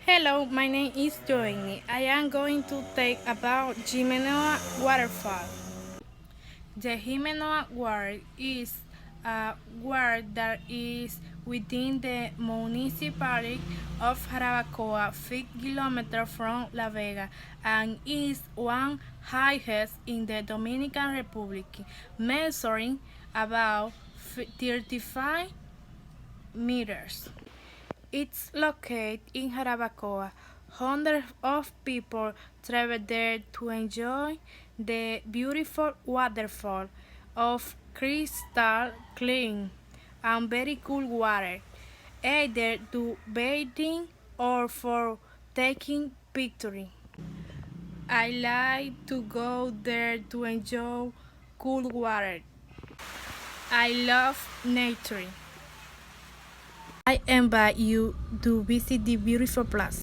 Hello, my name is Joanny. I am going to talk about Jimenoa Waterfall. The Jimenoa Water is a water that is within the municipality of Jarabacoa, 5 kilometers from La Vega, and is one highest in the Dominican Republic, measuring about 35 meters. It's located in Jarabacoa. Hundreds of people travel there to enjoy the beautiful waterfall of crystal clean and very cool water, either to bathing or for taking pictures. I like to go there to enjoy cool water. I love nature. I invite you to visit the beautiful place.